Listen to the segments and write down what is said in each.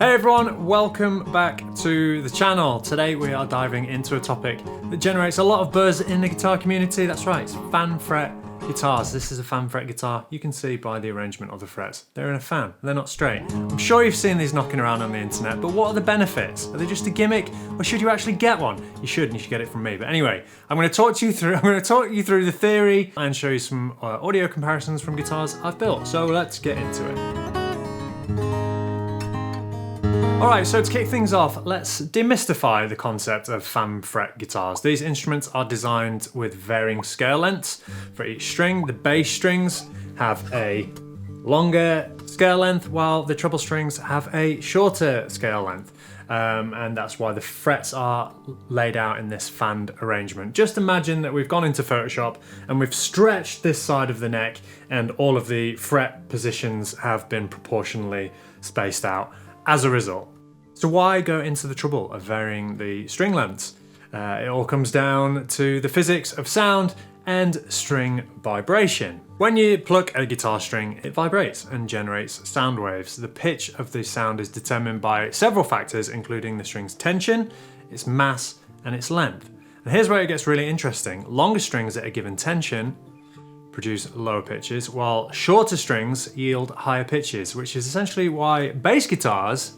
Hey everyone, welcome back to the channel. Today we are diving into a topic that generates a lot of buzz in the guitar community. That's right, it's fan fret guitars. This is a fan fret guitar. You can see by the arrangement of the frets. They're in a fan, they're not straight. I'm sure you've seen these knocking around on the internet, but what are the benefits? Are they just a gimmick, or should you actually get one? You should, and you should get it from me. But anyway, I'm going to talk you through the theory and show you some audio comparisons from guitars I've built. So let's get into it. Alright, so to kick things off, let's demystify the concept of fan fret guitars. These instruments are designed with varying scale lengths for each string. The bass strings have a longer scale length, while the treble strings have a shorter scale length. And that's why the frets are laid out in this fanned arrangement. Just imagine that we've gone into Photoshop and we've stretched this side of the neck, and all of the fret positions have been proportionally spaced out as a result. So why go into the trouble of varying the string lengths? It all comes down to the physics of sound and string vibration. When you pluck a guitar string, it vibrates and generates sound waves. The pitch of the sound is determined by several factors, including the string's tension, its mass, and its length. And here's where it gets really interesting. Longer strings at a given tension produce lower pitches, while shorter strings yield higher pitches, which is essentially why bass guitars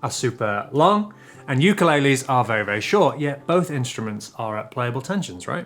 are super long and ukuleles are very, very short, yet both instruments are at playable tensions, right?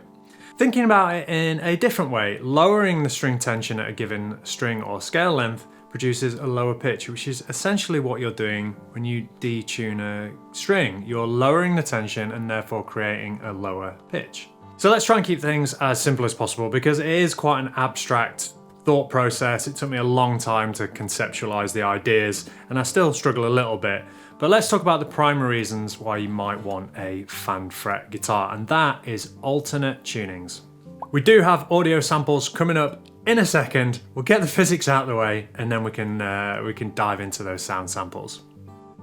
Thinking about it in a different way, lowering the string tension at a given string or scale length produces a lower pitch, which is essentially what you're doing when you detune a string. You're lowering the tension and therefore creating a lower pitch. So let's try and keep things as simple as possible, because it is quite an abstract thought process. It took me a long time to conceptualize the ideas, and I still struggle a little bit. But let's talk about the primary reasons why you might want a fan fret guitar, and that is alternate tunings. We do have audio samples coming up in a second. We'll get the physics out of the way, and then we can dive into those sound samples.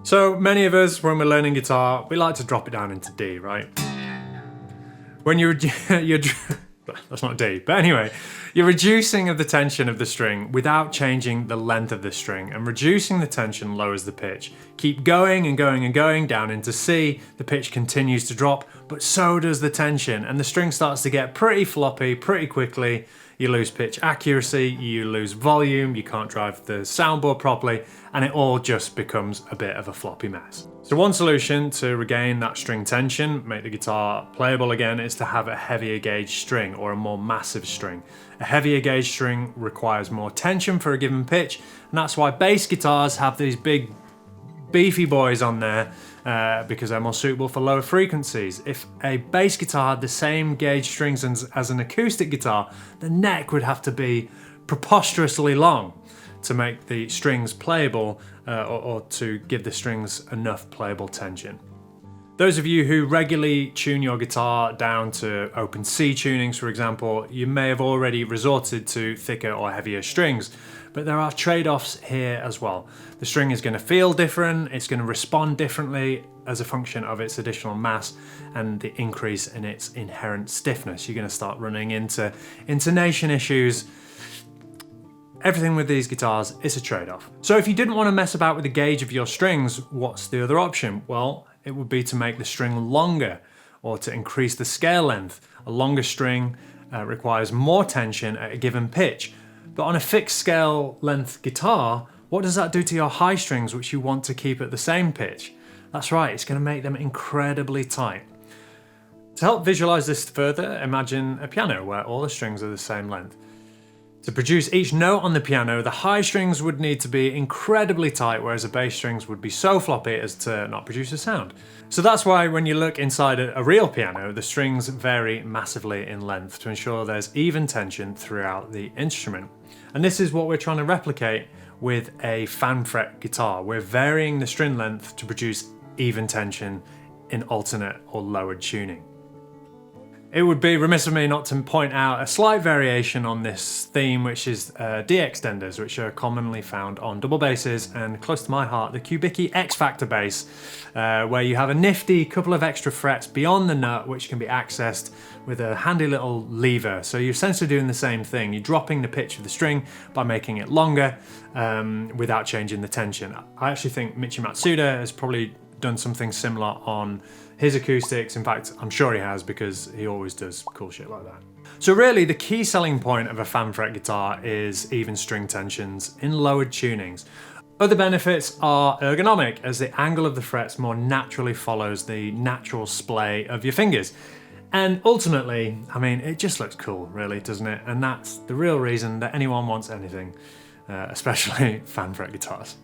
So many of us, when we're learning guitar, we like to drop it down into D, right? When you're that's not D, but anyway, you're reducing of the tension of the string without changing the length of the string, and reducing the tension lowers the pitch. Keep going and going and going down into C, the pitch continues to drop, but so does the tension, and the string starts to get pretty floppy pretty quickly. You lose pitch accuracy, you lose volume, you can't drive the soundboard properly, and it all just becomes a bit of a floppy mess. So one solution to regain that string tension, make the guitar playable again, is to have a heavier gauge string or a more massive string. A heavier gauge string requires more tension for a given pitch, and that's why bass guitars have these big beefy boys on there, because they're more suitable for lower frequencies. If a bass guitar had the same gauge strings as an acoustic guitar, the neck would have to be preposterously long to make the strings playable, or to give the strings enough playable tension. Those of you who regularly tune your guitar down to open C tunings, for example, you may have already resorted to thicker or heavier strings, but there are trade-offs here as well. The string is going to feel different, it's going to respond differently as a function of its additional mass and the increase in its inherent stiffness. You're going to start running into intonation issues. Everything with these guitars is a trade-off. So if you didn't want to mess about with the gauge of your strings, what's the other option? Well, it would be to make the string longer, or to increase the scale length. A longer string requires more tension at a given pitch. But on a fixed scale length guitar, what does that do to your high strings, which you want to keep at the same pitch? That's right, it's going to make them incredibly tight. To help visualize this further, imagine a piano where all the strings are the same length. To produce each note on the piano, the high strings would need to be incredibly tight, whereas the bass strings would be so floppy as to not produce a sound. So that's why when you look inside a real piano, the strings vary massively in length to ensure there's even tension throughout the instrument. And this is what we're trying to replicate with a fan fret guitar. We're varying the string length to produce even tension in alternate or lowered tuning. It would be remiss of me not to point out a slight variation on this theme, which is D extenders, which are commonly found on double basses and, close to my heart, the Kubicki X Factor bass, where you have a nifty couple of extra frets beyond the nut which can be accessed with a handy little lever. So you're essentially doing the same thing. You're dropping the pitch of the string by making it longer without changing the tension. I actually think Michi Matsuda has probably done something similar on his acoustics. In fact, I'm sure he has, because he always does cool shit like that. So really, the key selling point of a fan fret guitar is even string tensions in lowered tunings. Other benefits are ergonomic, as the angle of the frets more naturally follows the natural splay of your fingers. And ultimately, I mean, it just looks cool, really, doesn't it? And that's the real reason that anyone wants anything, especially fan fret guitars.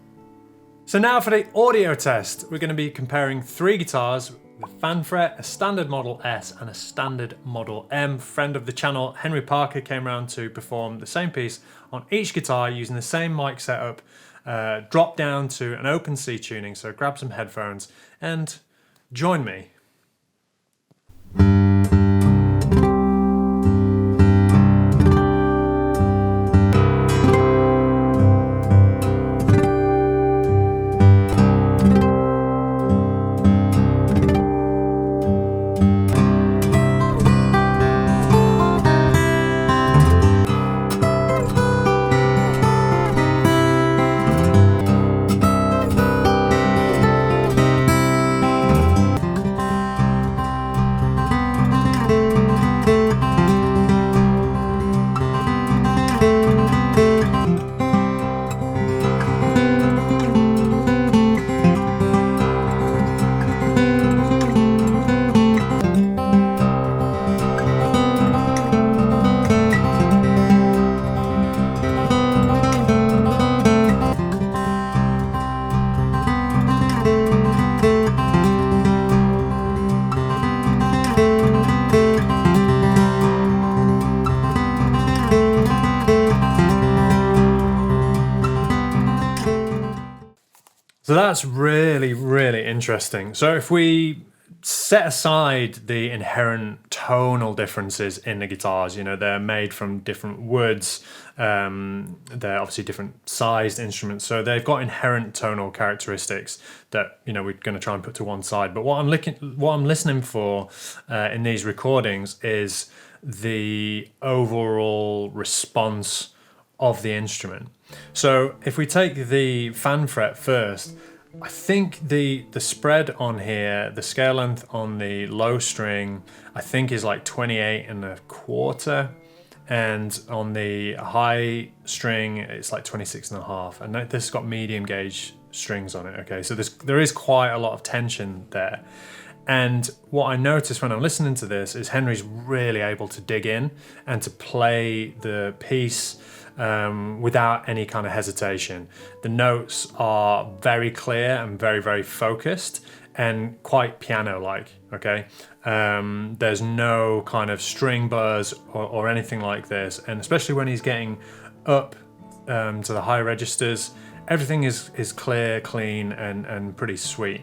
So now for the audio test, we're going to be comparing 3 guitars: a fan fret, a standard Model S, and a standard Model M. Friend of the channel, Henry Parker, came around to perform the same piece on each guitar using the same mic setup, drop down to an open C tuning. So grab some headphones and join me. So that's really, really interesting. So if we set aside the inherent tonal differences in the guitars, you know, they're made from different woods, they're obviously different sized instruments, so they've got inherent tonal characteristics that, you know, we're going to try and put to one side. But what I'm listening for in these recordings is the overall response of the instrument. So if we take the fan fret first, I think the spread on here, the scale length on the low string, I think is like 28.25, and on the high string it's like 26.5, and this has got medium gauge strings on it. Okay, so there is quite a lot of tension there. And what I noticed when I'm listening to this is Henry's really able to dig in and to play the piece without any kind of hesitation. The notes are very clear and very, very focused and quite piano-like, okay? There's no kind of string buzz or anything like this. And especially when he's getting up to the high registers, everything is clear, clean, and pretty sweet.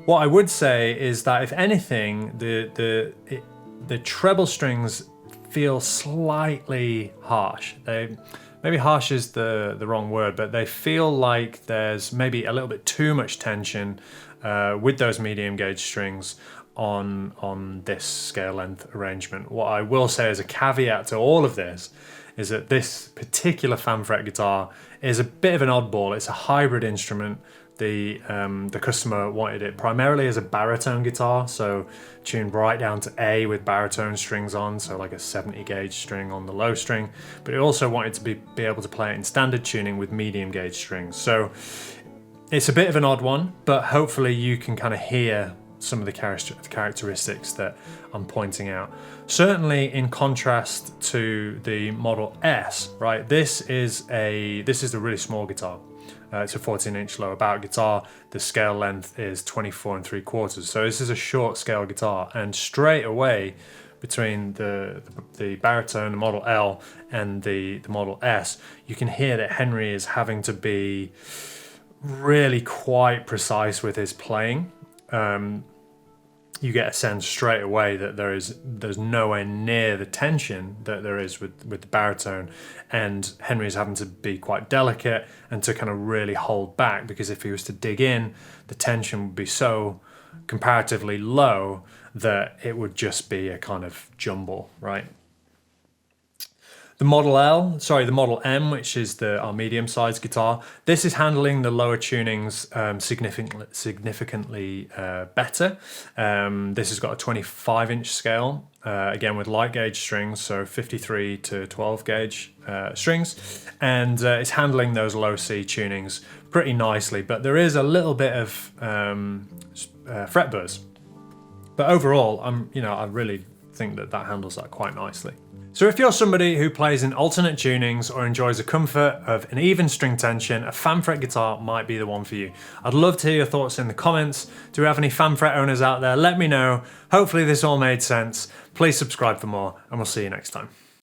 What I would say is that, if anything, the treble strings feel slightly harsh. Maybe harsh is the wrong word, but they feel like there's maybe a little bit too much tension with those medium gauge strings on this scale length arrangement. What I will say as a caveat to all of this is that this particular fan fret guitar is a bit of an oddball. It's a hybrid instrument. The customer wanted it primarily as a baritone guitar, so tuned right down to A with baritone strings on, so like a 70 gauge string on the low string, but it also wanted to be able to play it in standard tuning with medium gauge strings. So it's a bit of an odd one, but hopefully you can kind of hear some of the characteristics that I'm pointing out. Certainly in contrast to the Model S, right? This is a really small guitar. It's a 14-inch lower bout guitar. The scale length is 24.75. So this is a short scale guitar, and straight away between the baritone, the Model L, and the Model S, you can hear that Henry is having to be really quite precise with his playing. you get a sense straight away that there's nowhere near the tension that there is with the baritone, and Henry's having to be quite delicate and to kind of really hold back, because if he was to dig in, the tension would be so comparatively low that it would just be a kind of jumble, right? The Model M, which is our medium-sized guitar, this is handling the lower tunings significantly better. This has got a 25-inch scale, again with light gauge strings, so 53 to 12 gauge strings, and it's handling those low C tunings pretty nicely. But there is a little bit of fret buzz. But overall, I really think that handles that quite nicely. So if you're somebody who plays in alternate tunings or enjoys the comfort of an even string tension, a fan fret guitar might be the one for you. I'd love to hear your thoughts in the comments. Do we have any fan fret owners out there? Let me know. Hopefully this all made sense. Please subscribe for more, and we'll see you next time.